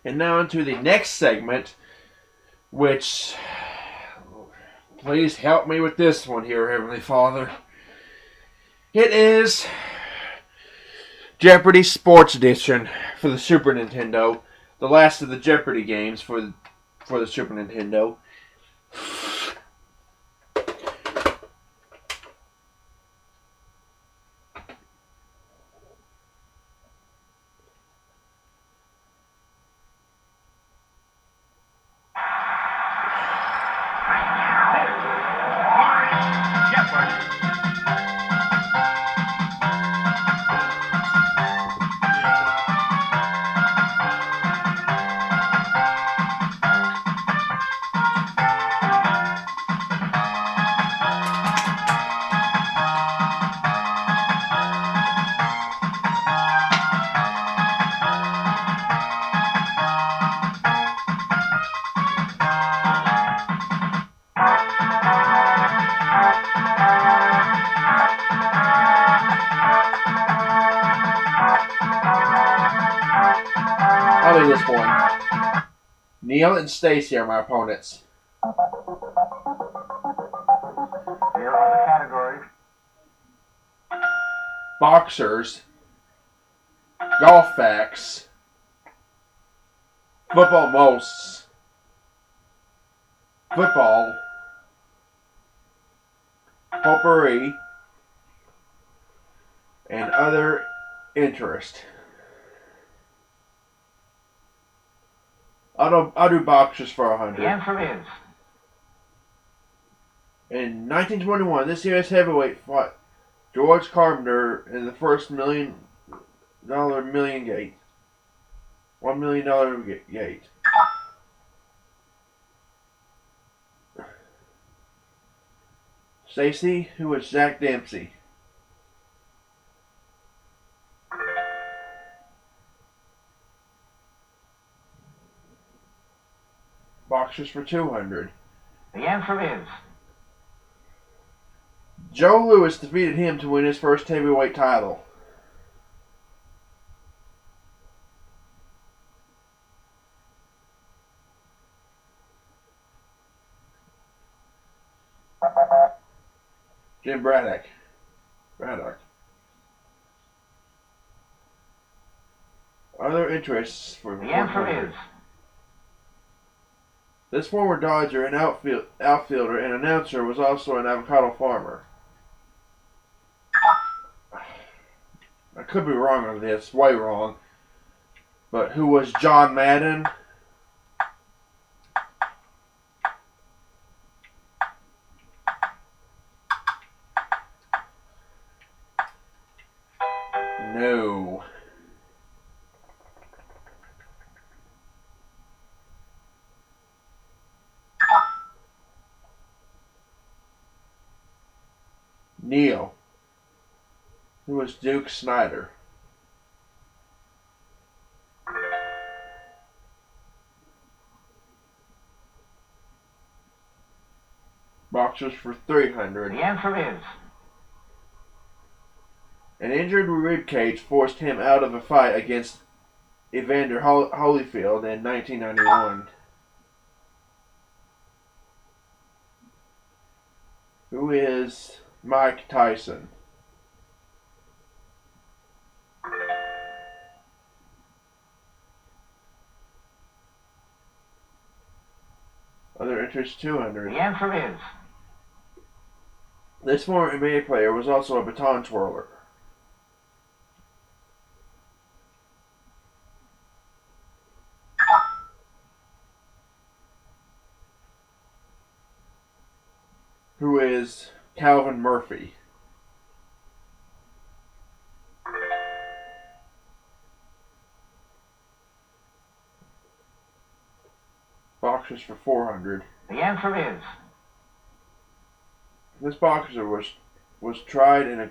And now into the next segment, which please help me with this one here, Heavenly Father. It is Jeopardy Sports Edition for the Super Nintendo, the last of the Jeopardy games for the Super Nintendo. I'll do this one. Neil and Stacy are my opponents. Here are the categories. Boxers, golf facts, football most, football, potpourri, and other interest. I'll do boxers for 100. The answer is In 1921, this year's heavyweight fought George Carpenter in the first $1 million gate. $1 million gate. Stacy, who was Jack Dempsey. Boxers for 200. the answer is Joe Louis defeated him to win his first heavyweight title. Jim Braddock. Other interests for the answer is this former Dodger and outfielder and announcer was also an avocado farmer. I could be wrong on this, way wrong. But who was John Madden? No. Neil, who was Duke Snyder. Boxers for 300. the answer is An injured ribcage forced him out of a fight against Evander Holyfield in 1991. Who is Mike Tyson? Other interest 200. the answer is This former NBA player was also a baton twirler. Who is Calvin Murphy? Boxers for 400. the answer is This boxer was tried and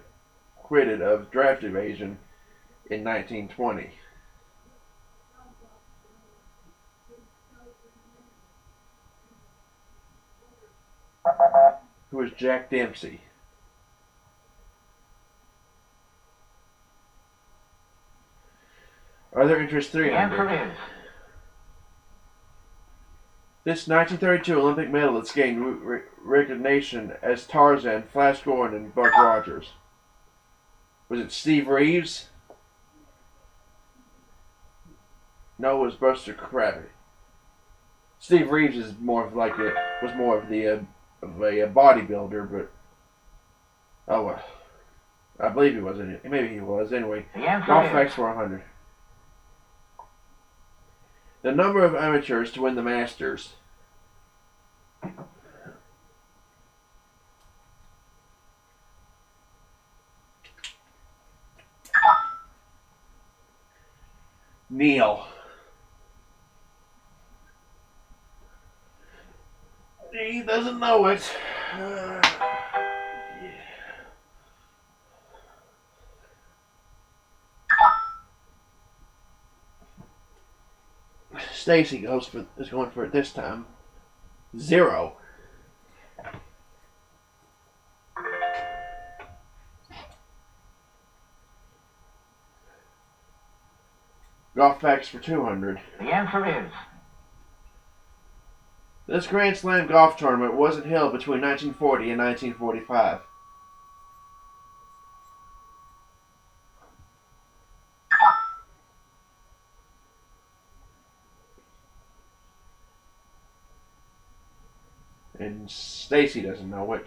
acquitted of draft evasion in 1920. Who is Jack Dempsey? Other interest the answer 300. is This 1932 Olympic medalist gained recognition as Tarzan, Flash Gordon, and Buck Rogers. Was it Steve Reeves? No, it was Buster Crabbe. Steve Reeves is more of like was more of a bodybuilder, but oh well. I believe he was. Maybe he was. Anyway, golf facts for 100. The number of amateurs to win the Masters. Neil. He doesn't know it. Stacy is going for it this time. 0. Golf facts for 200. The answer is. This Grand Slam golf tournament wasn't held between 1940 and 1945. And Stacy doesn't know it.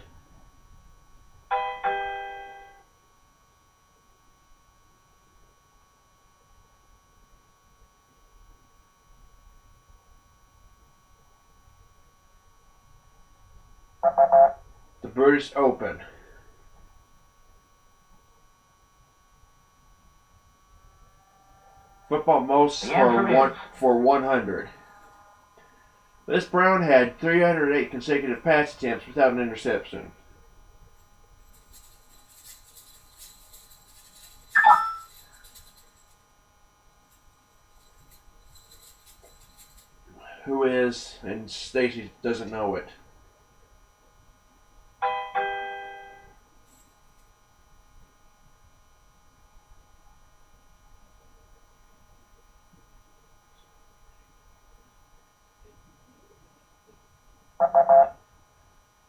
The British Open. Football most for 100. This Brown had 308 consecutive pass attempts without an interception. Who is, and Stacy doesn't know it.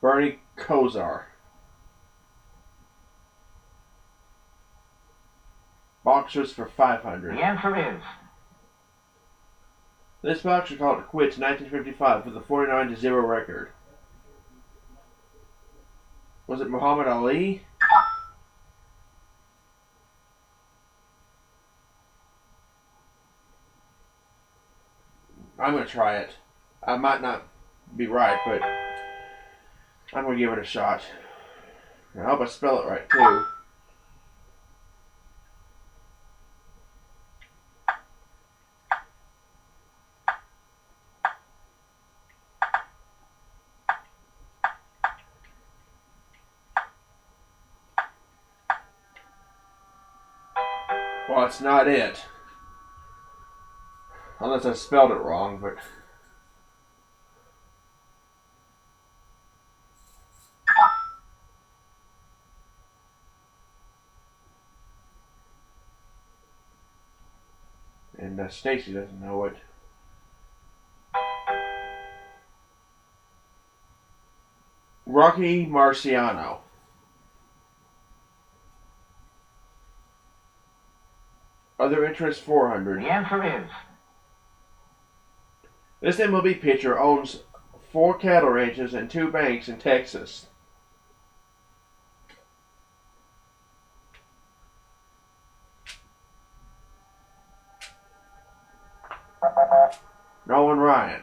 Bernie Kosar. Boxers for 500. The answer is. This boxer called it quits in 1955 with a 49-0 record. Was it Muhammad Ali? I'm going to try it. I might not be right, but I'm going to give it a shot. I hope I spell it right, too. Well, it's not it. Unless I spelled it wrong, but... And Stacy doesn't know it. Rocky Marciano. Other interest 400. The answer is. This MLB pitcher owns 4 cattle ranches and 2 banks in Texas. Nolan Ryan.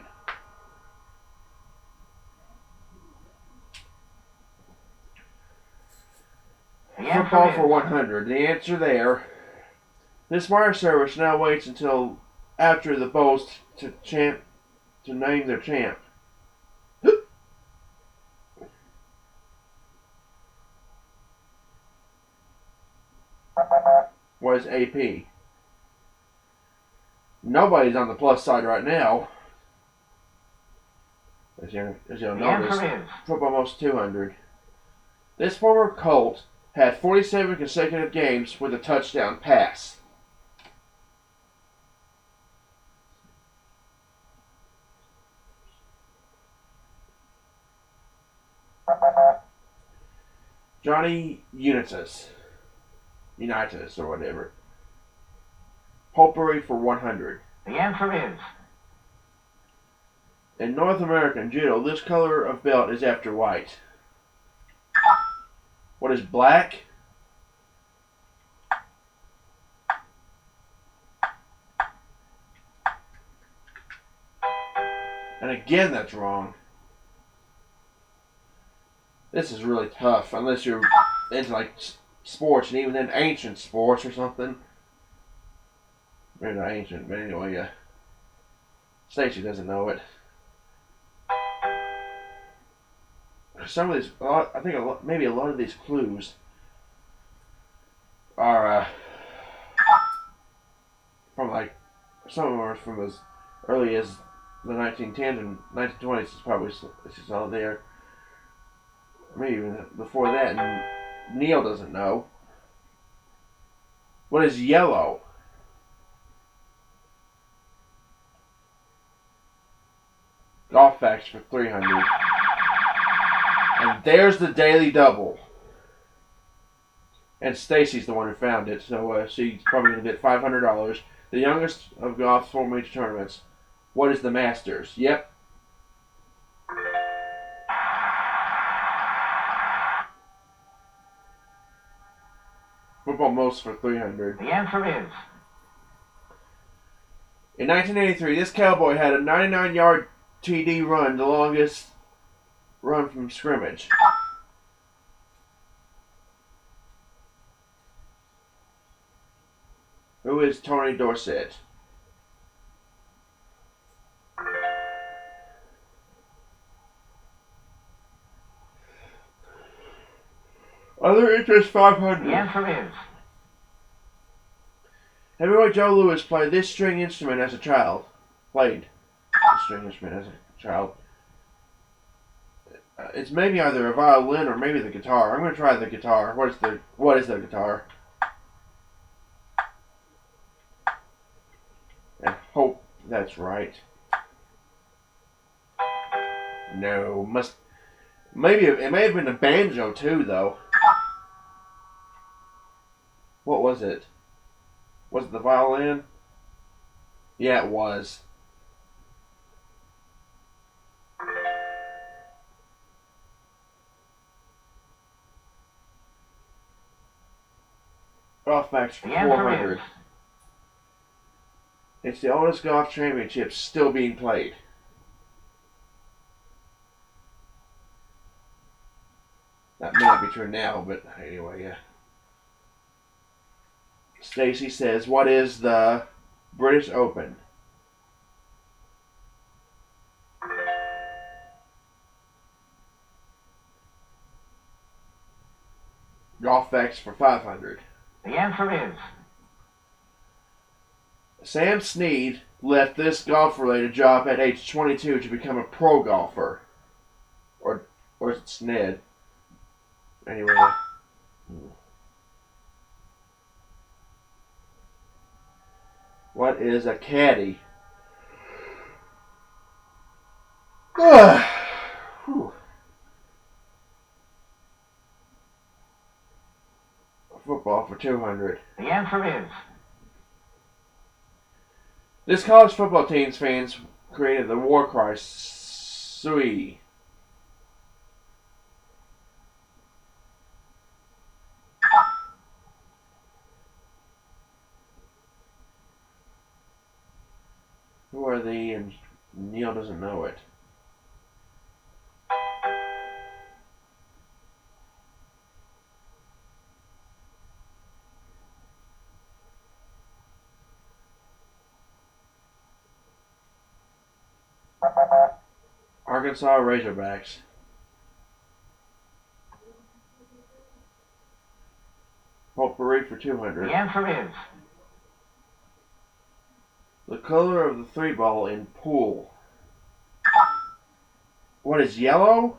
Football for 100. The answer there. This wire service now waits until after the Bulls to name their champ. Was AP. Nobody's on the plus side right now. As you'll notice, football most 200. This former Colt had 47 consecutive games with a touchdown pass. Johnny Unitas. Unitas or whatever. Potpourri for 100. The answer is In North American judo, this color of belt is after white. What is black? And again, that's wrong. This is really tough, unless you're into like sports, and even then ancient sports or something. Maybe not ancient, but anyway, yeah. Stacy doesn't know it. Some of these, I think maybe a lot of these clues are from like, some of them are from as early as the 1910s and 1920s. It's probably it's all there. Maybe even before that. And Neil doesn't know. What is yellow? Golf facts for 300. And there's the daily double. And Stacy's the one who found it, so she's probably going to get $500. The youngest of golf's 4 major tournaments. What is the Masters? Yep. Football most for 300. the answer is In 1983, this cowboy had a 99-yard TD run, the longest run from scrimmage. Who is Tony Dorsett? Other interest 500. the answer is Heavyweight Joe Louis played this string instrument as a child. Played this string instrument as a child. It's maybe either a violin or maybe the guitar. I'm going to try the guitar. What is the guitar? And hope that's right. No, maybe it may have been a banjo too, though. What was it? Was it the violin? Yeah, it was. Golf facts for the answer 400. is It's the oldest golf championship still being played. That may not be true now, but anyway, yeah. Stacy says, what is the British Open? Golf facts for 500. the answer is Sam Snead left this golf-related job at age 22 to become a pro golfer. Or is it Sned? Anyway. What is a caddy? Football for 200. the answer is This college football team's fans created the war cry "Sui." Who are they? And Neil doesn't know it. Arkansas Razorbacks. Potpourri for 200. the answer is The color of the 3-ball in pool. What is yellow?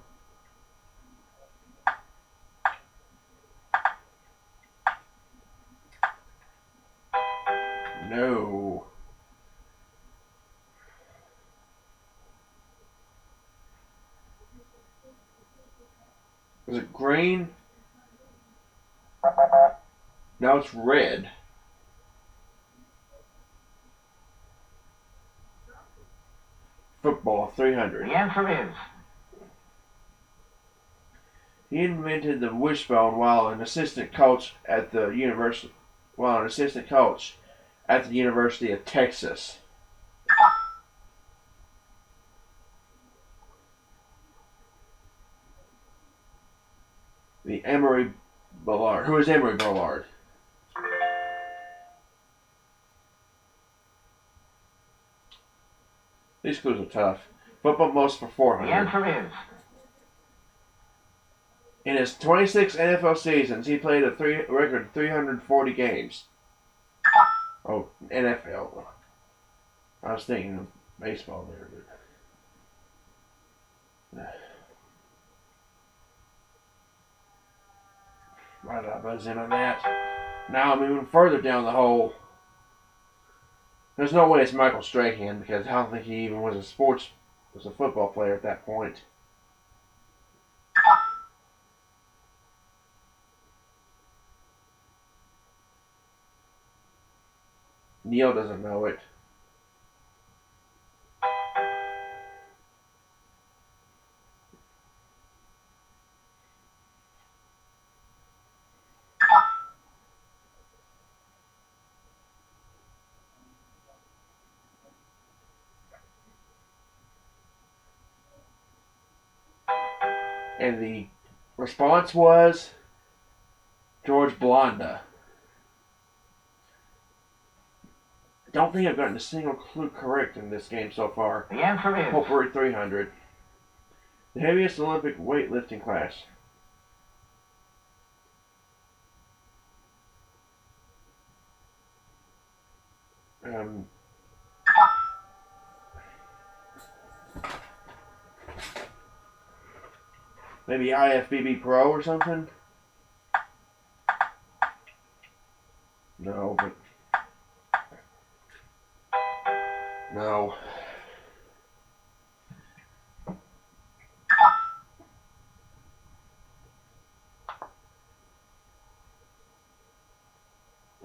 No. Is it green? Now it's red. Football 300. The answer is He invented the wishbone while an assistant coach at the University of Texas. The Emory Ballard. Who is Emory Ballard? These clues are tough. Football most for the 400. answer is In his 26 NFL seasons, he played a record 340 games. Oh, NFL. I was thinking of baseball there, but why did I buzz in on that? Now I'm even further down the hole. There's no way it's Michael Strahan because I don't think he even was a football player at that point. Neil doesn't know it. And the response was George Blanda. I don't think I've gotten a single clue correct in this game so far. the answer is Potpourri 300. The heaviest Olympic weightlifting class. Maybe IFBB Pro or something? No, but... No.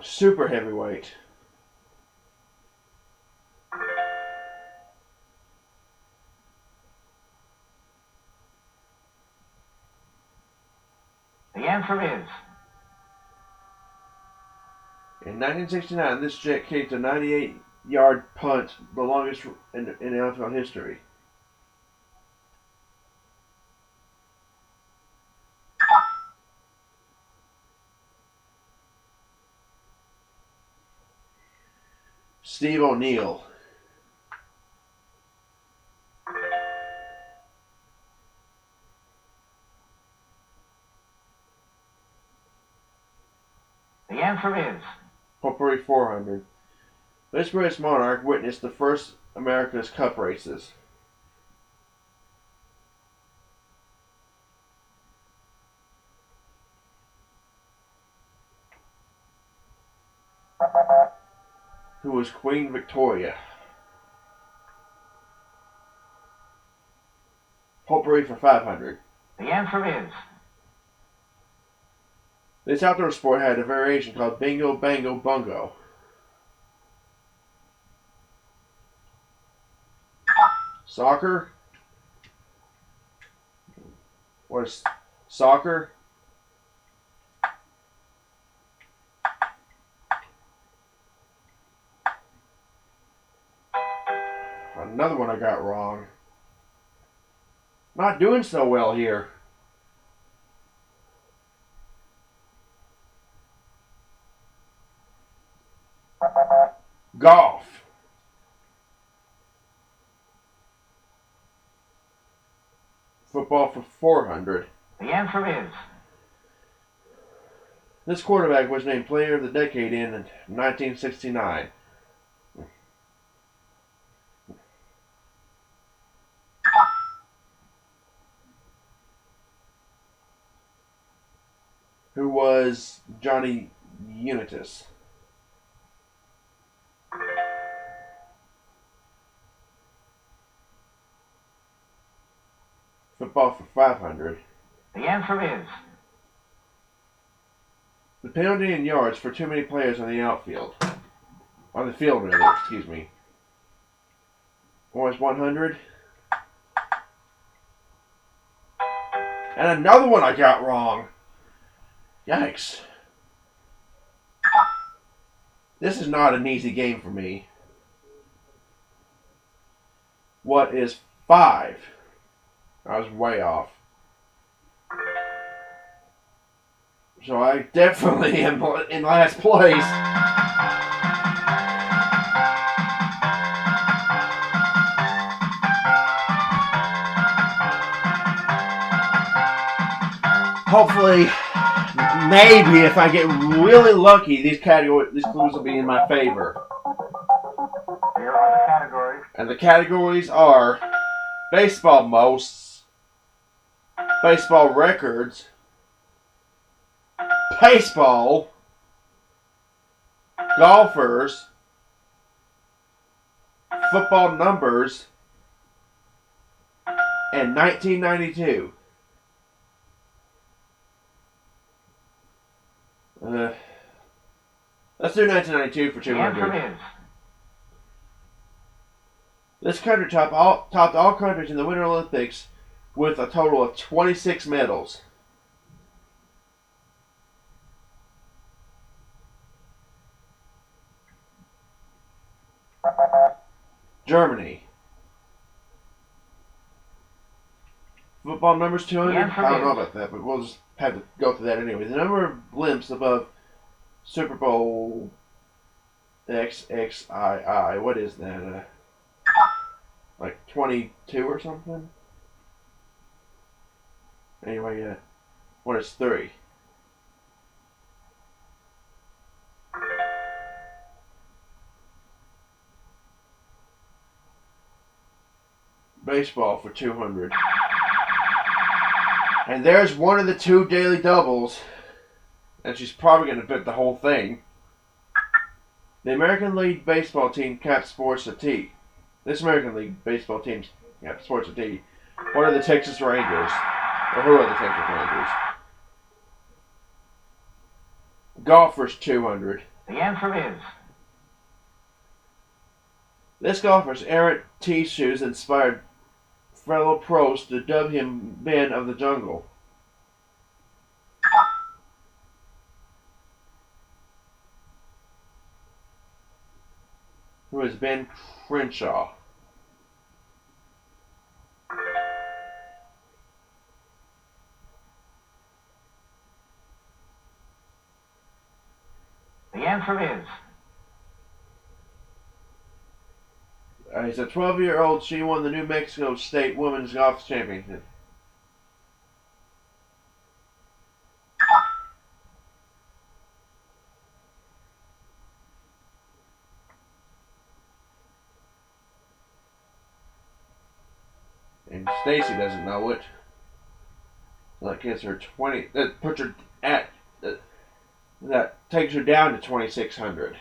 Super heavyweight. the answer is In 1969, this jet kicked a 98-yard punt, the longest in NFL history. Steve O'Neill. the answer is Potpourri 400. This British monarch witnessed the first America's Cup races. Who was Queen Victoria. Potpourri for 500. the answer is This outdoor sport had a variation called Bingo Bango Bungo. Soccer? What is soccer? Another one I got wrong. Not doing so well here. Golf. Football for 400. the answer is This quarterback was named Player of the Decade in 1969. Who was Johnny Unitas. Football for 500. the answer is The penalty in yards for too many players on the outfield. On the field, rather, excuse me. Was 100. And another one I got wrong. Yikes. This is not an easy game for me. What is 5? I was way off. So I definitely am in last place. Hopefully, maybe if I get really lucky, these clues will be in my favor. Here are the categories. And the categories are baseball mosts, baseball records, baseball, golfers, football numbers, and 1992. Let's do 1992 for The 200. answer is This country topped all countries in the Winter Olympics with a total of 26 medals. Germany. Football numbers 200? Yes, it I don't know is. about that, but we'll just have to go through that anyway. The number of blimps above Super Bowl XXII. What is that? Like 22 or something? Anyway, what is 3? Baseball for 200. And there's one of the 2 daily doubles. And she's probably going to bet the whole thing. The American League baseball team capped Sports at T. This American League baseball team capped Sports at T. What are the Texas Rangers? Or who are the Texas Rangers? Golfers 200. the answer is This golfer's errant tee shoes inspired fellow pros to dub him Ben of the Jungle. Who is Ben Crenshaw? the answer is He's a 12-year-old. She won the New Mexico State Women's Golf Championship. And Stacy doesn't know it. So that gets her 20. That puts her at. That takes her down to 2,600.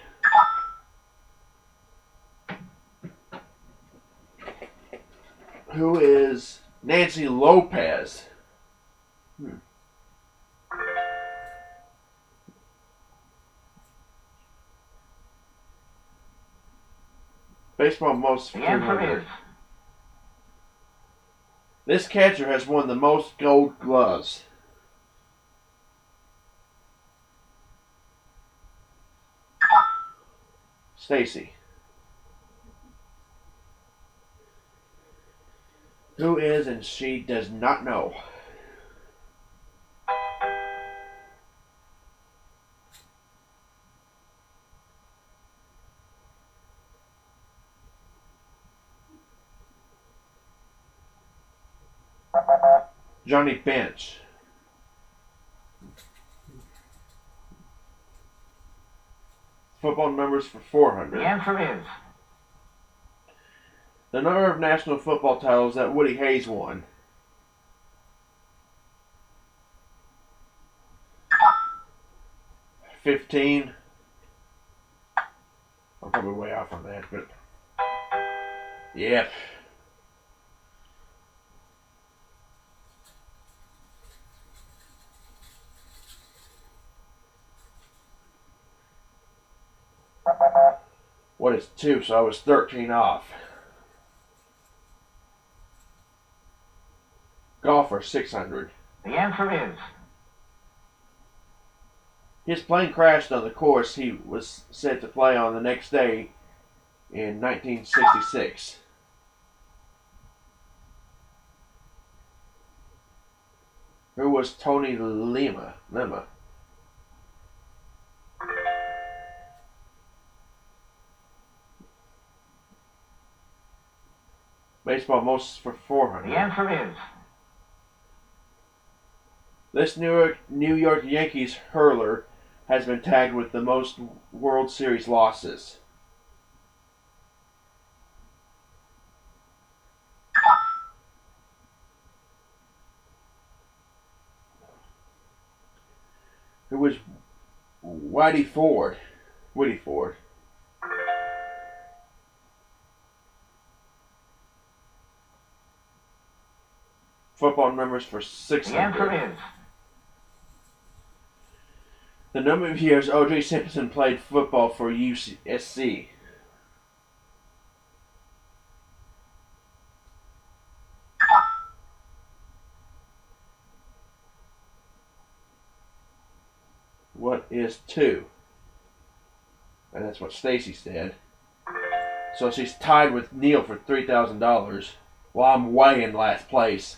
Who is Nancy Lopez? Baseball most the answer 200. is This catcher has won the most gold gloves. Stacy. Who is and she does not know. Johnny Bench. Football numbers for 400. the answer is The number of national football titles that Woody Hayes won. $15. I'm probably way off on that, but yep. What is 2? So I was 13 off. Golfer, 600. The answer is His plane crashed on the course he was set to play on the next day in 1966. Who was Tony Lema? Baseball, most for 400. the answer is This New York Yankees hurler has been tagged with the most World Series losses. Who was Whitey Ford? Football numbers for 600. the answer is The number of years O.J. Simpson played football for USC. What is 2? And that's what Stacy said. So she's tied with Neil for $3,000, while I'm way in last place.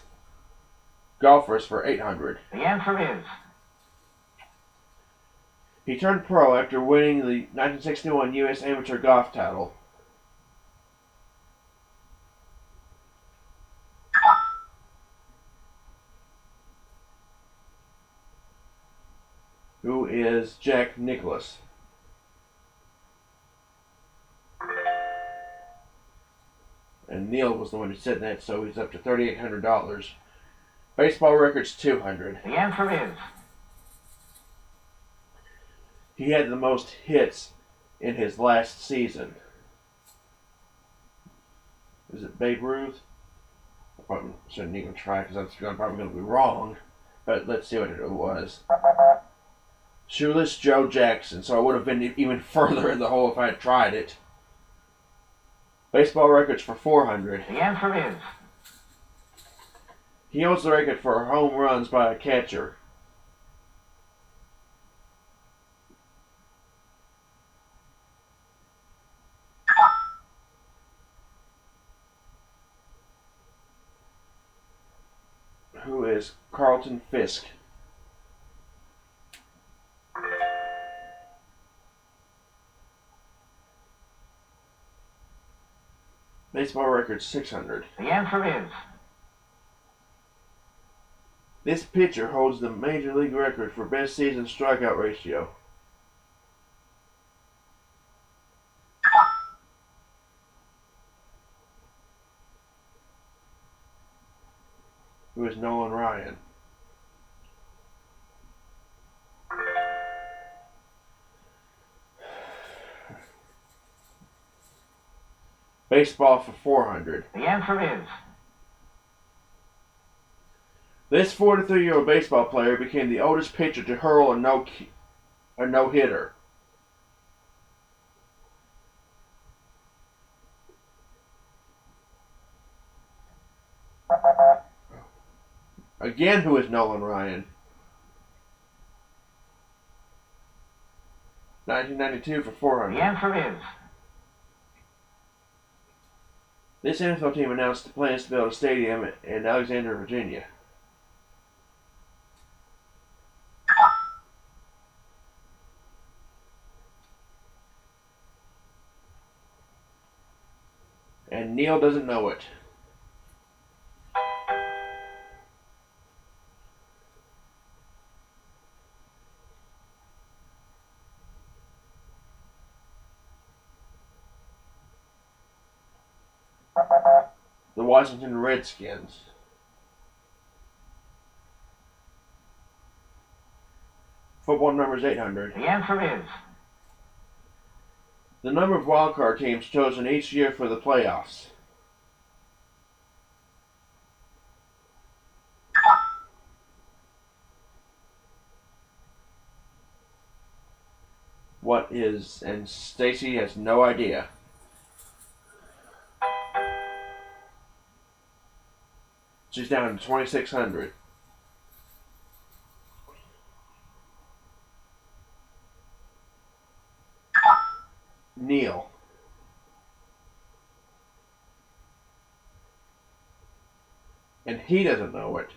Golfers for 800. the answer is He turned pro after winning the 1961 U.S. Amateur Golf title. Who is Jack Nicklaus? And Neil was the one who said that, so he's up to $3,800. Baseball records 200. the answer is He had the most hits in his last season. Is it Babe Ruth? I probably shouldn't even try because I'm probably going to be wrong. But let's see what it was. Shoeless Joe Jackson. So I would have been even further in the hole if I had tried it. Baseball records for 400. the answer is He holds the record for home runs by a catcher. Who is Carlton Fisk? Baseball record 600. the answer is This pitcher holds the major league record for best season strikeout ratio. Who is Nolan Ryan? Baseball for 400. the answer is This 43-year-old baseball player became the oldest pitcher to hurl a no-hitter. Again, who is Nolan Ryan? 1992 for 400. the answer is This NFL team announced plans to build a stadium in Alexandria, Virginia. And Neil doesn't know it. The Washington Redskins. Football numbers 800. the answer is The number of wildcard teams chosen each year for the playoffs. What is, and Stacy has no idea. She's down to 2,600. Neil. And he doesn't know it.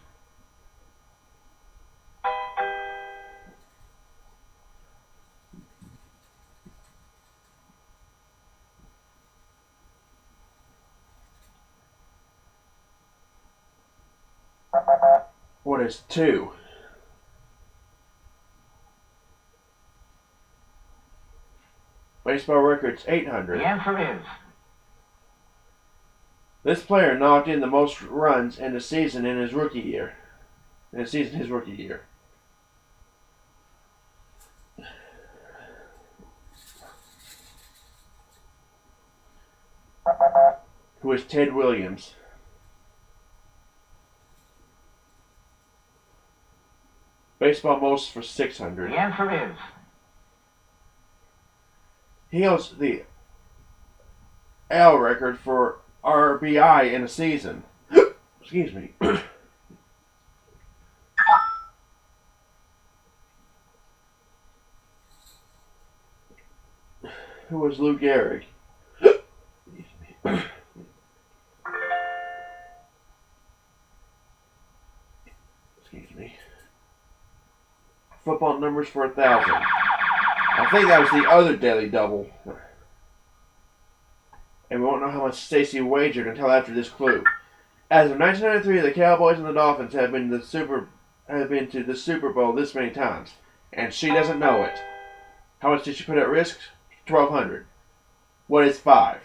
What is 2? Baseball record's 800. The answer is This player knocked in the most runs in a season in his rookie year. His rookie year. Who is Ted Williams. Baseball most for 600. the answer is He holds the L record for RBI in a season. Excuse me. Who was Lou Gehrig? Excuse me. Football numbers for 1,000. I think that was the other daily double. And we won't know how much Stacy wagered until after this clue. As of 1993, the Cowboys and the Dolphins have been to the Super Bowl this many times, and she doesn't know it. How much did she put at risk? 1,200. What is 5?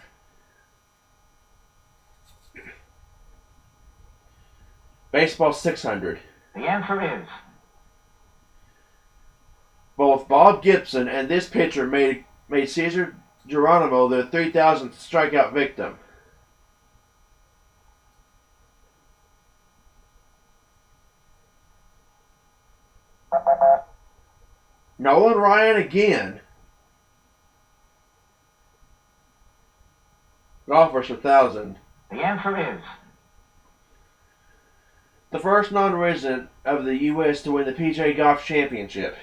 Baseball 600. the answer is Both Bob Gibson and this pitcher made Cesar Geronimo their 3,000th strikeout victim. Nolan Ryan again. Golfers for 1,000. the answer is The first non-resident of the U.S. to win the PGA Golf Championship.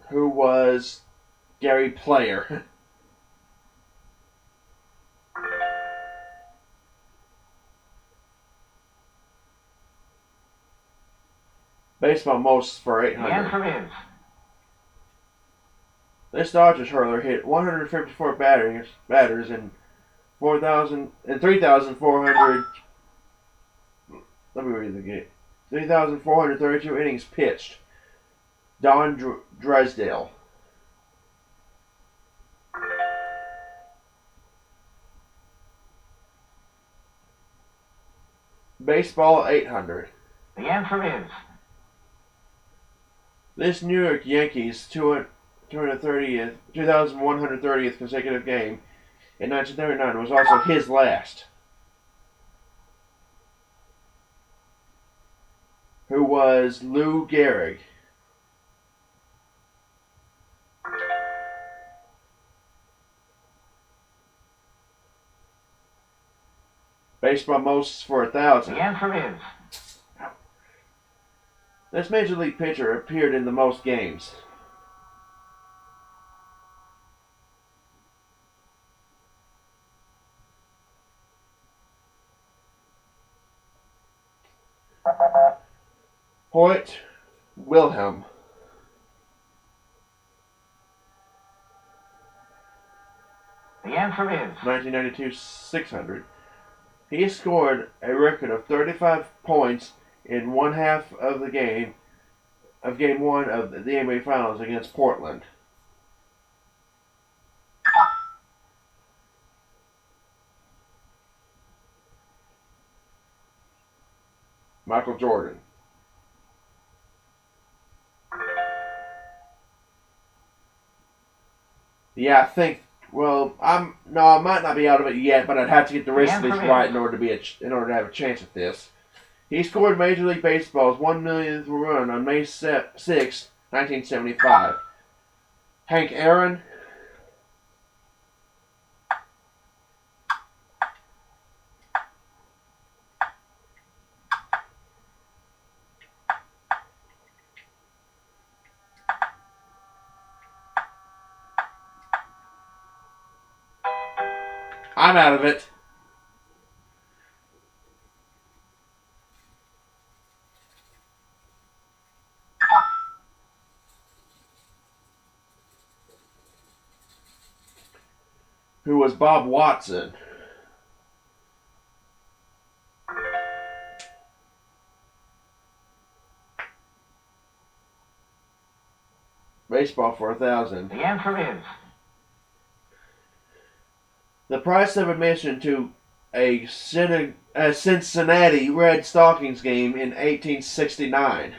Who was Gary Player. Baseball most for the 800. answer is This Dodgers hurler hit 154 batters and 3,400. Let me read the game. 3,432 innings pitched. Don Drysdale. Baseball 800. the answer is This New York Yankees 2,130th consecutive game in 1939 was also his last. Who was Lou Gehrig. Baseball most for 1,000. the answer is This major league pitcher appeared in the most games. Hoyt Wilhelm. the answer is 1992 600. He scored a record of 35 points in one half of the game of Game 1 of the NBA Finals against Portland. Michael Jordan. Yeah, I think. Well, I might not be out of it yet, but I'd have to get the rest of these right in order to have a chance at this. He scored Major League Baseball's 1 millionth run on May 6th 1975. Hank Aaron. I'm out of it. Who was Bob Watson? Baseball for 1,000. The answer is The price of admission to a Cincinnati Red Stockings game in 1869.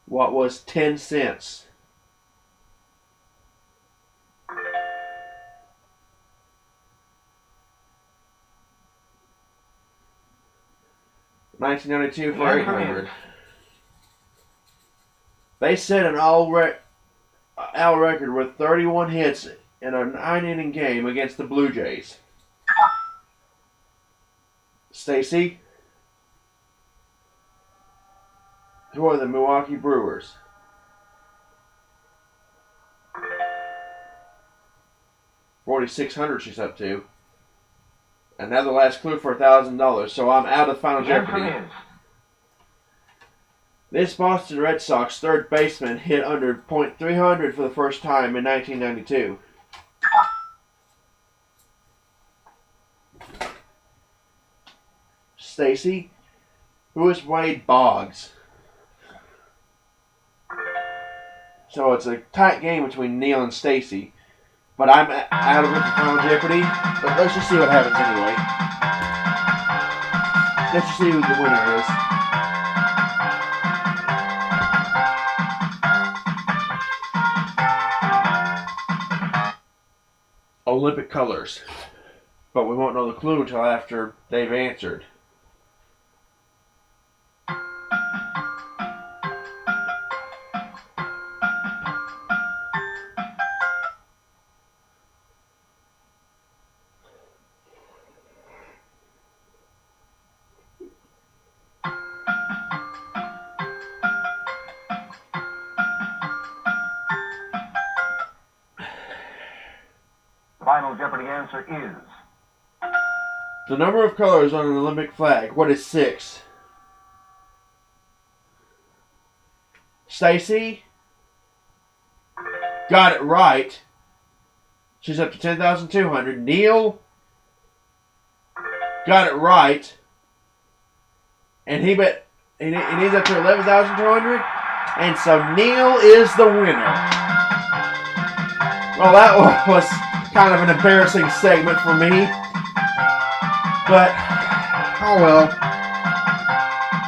What was 10 cents? $1992 for 800. They set an all record with 31 hits in a 9-inning game against the Blue Jays. Stacy? Who are the Milwaukee Brewers? $4,600 she's up to. Another last clue for $1,000, so I'm out of Final Jeopardy. answer is This Boston Red Sox third baseman hit under .300 for the first time in 1992. Stacy, who is Wade Boggs? So it's a tight game between Neil and Stacy, but I'm out of it for Final Jeopardy. But let's just see what happens anyway. Let's just see who the winner is. Olympic colors. But we won't know the clue until after they've answered. Final Jeopardy answer is The number of colors on an Olympic flag. What is 6? Stacy got it right. She's up to 10,200. Neil got it right. And he's up to 11,200. And so Neil is the winner. Well, that was kind of an embarrassing segment for me. But, oh well.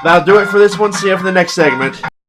That'll do it for this one. See you for the next segment.